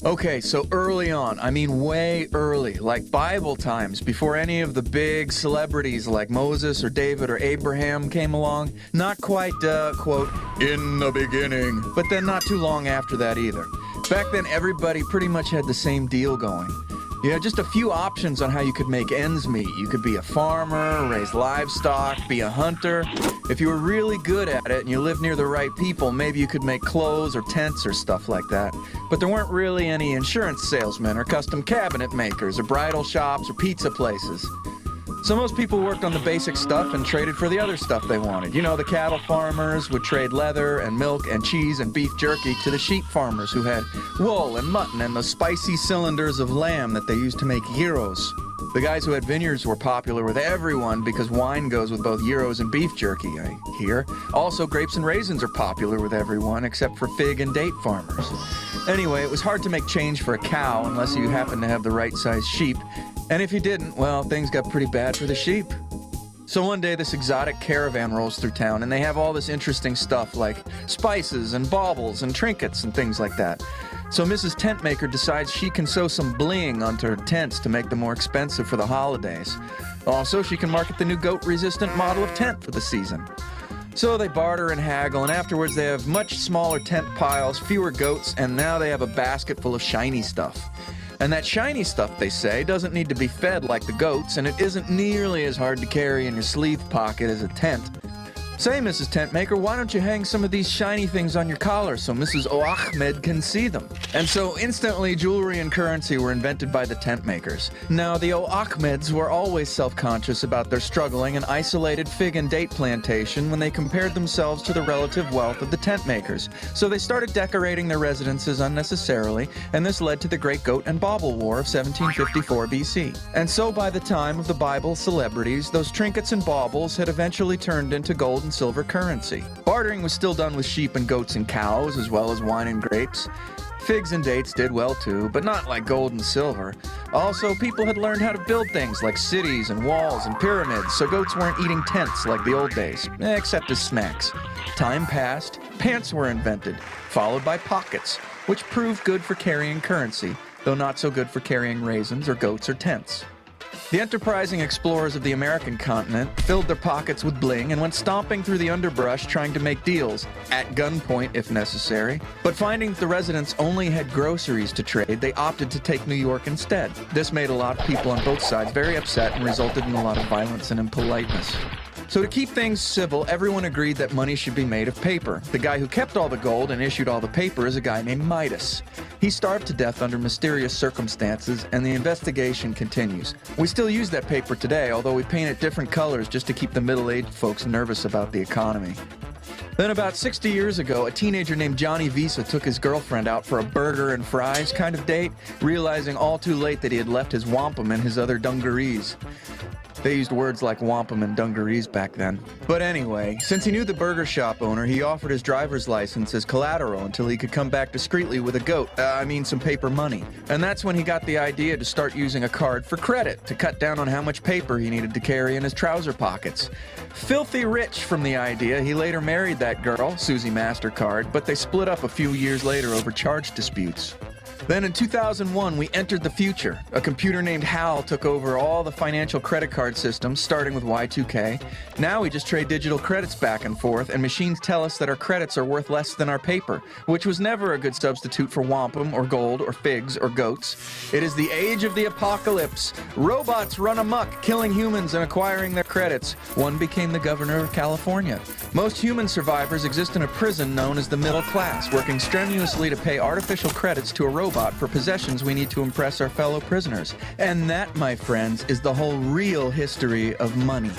Okay, so early on, I mean way early, like Bible times, before any of the big celebrities like Moses or David or Abraham came along, not quite, quote, in the beginning, but then not too long after that either. Back then, everybody pretty much had the same deal going. You had just a few options on how you could make ends meet. You could be a farmer, raise livestock, be a hunter. If you were really good at it and you lived near the right people, maybe you could make clothes or tents or stuff like that. But there weren't really any insurance salesmen or custom cabinet makers or bridal shops or pizza places. So most people worked on the basic stuff and traded for the other stuff they wanted. You know, the cattle farmers would trade leather and milk and cheese and beef jerky to the sheep farmers who had wool and mutton and the spicy cylinders of lamb that they used to make gyros. The guys who had vineyards were popular with everyone because wine goes with both gyros and beef jerky, I hear. Also, grapes and raisins are popular with everyone except for fig and date farmers. Anyway, it was hard to make change for a cow unless you happened to have the right size sheep. And if you didn't, well, things got pretty bad for the sheep. So one day this exotic caravan rolls through town and they have all this interesting stuff like spices and baubles and trinkets and things like that. So Mrs. Tentmaker decides she can sew some bling onto her tents to make them more expensive for the holidays. Also, she can market the new goat-resistant model of tent for the season. So they barter and haggle, and afterwards they have much smaller tent piles, fewer goats, and now they have a basket full of shiny stuff. And that shiny stuff, they say, doesn't need to be fed like the goats, and it isn't nearly as hard to carry in your sleeve pocket as a tent. Say, Mrs. Tentmaker, why don't you hang some of these shiny things on your collar so Mrs. Ahmed can see them? And so instantly jewelry and currency were invented by the tent makers. Now, the Ahmeds were always self-conscious about their struggling and isolated fig and date plantation when they compared themselves to the relative wealth of the tent makers. So they started decorating their residences unnecessarily, and this led to the Great Goat and Bauble War of 1754 BC. And so by the time of the Bible celebrities, those trinkets and baubles had eventually turned into gold and silver currency. Bartering was still done with sheep and goats and cows, as well as wine and grapes. Figs and dates did well too, but not like gold and silver. Also, people had learned how to build things like cities and walls and pyramids, so goats weren't eating tents like the old days, except as snacks. Time passed, pants were invented, followed by pockets, which proved good for carrying currency, though not so good for carrying raisins or goats or tents. The enterprising explorers of the American continent filled their pockets with bling and went stomping through the underbrush trying to make deals, at gunpoint if necessary. But finding that the residents only had groceries to trade, they opted to take New York instead. This made a lot of people on both sides very upset and resulted in a lot of violence and impoliteness. So to keep things civil, everyone agreed that money should be made of paper. The guy who kept all the gold and issued all the paper is a guy named Midas. He starved to death under mysterious circumstances, and the investigation continues. We still use that paper today, although we paint it different colors just to keep the middle-aged folks nervous about the economy. Then about 60 years ago, a teenager named Johnny Visa took his girlfriend out for a burger and fries kind of date, realizing all too late that he had left his wampum and his other dungarees. They used words like wampum and dungarees back then. But anyway, since he knew the burger shop owner, he offered his driver's license as collateral until he could come back discreetly with a goat, some paper money. And that's when he got the idea to start using a card for credit to cut down on how much paper he needed to carry in his trouser pockets. Filthy rich from the idea, he later married that girl, Susie MasterCard, but they split up a few years later over charge disputes. Then in 2001, we entered the future. A computer named HAL took over all the financial credit card systems, starting with Y2K. Now we just trade digital credits back and forth, and machines tell us that our credits are worth less than our paper, which was never a good substitute for wampum or gold or figs or goats. It is the age of the apocalypse. Robots run amok, killing humans and acquiring their credits. One became the governor of California. Most human survivors exist in a prison known as the middle class, working strenuously to pay artificial credits to a robot for possessions we need to impress our fellow prisoners. And that, my friends, is the whole real history of money.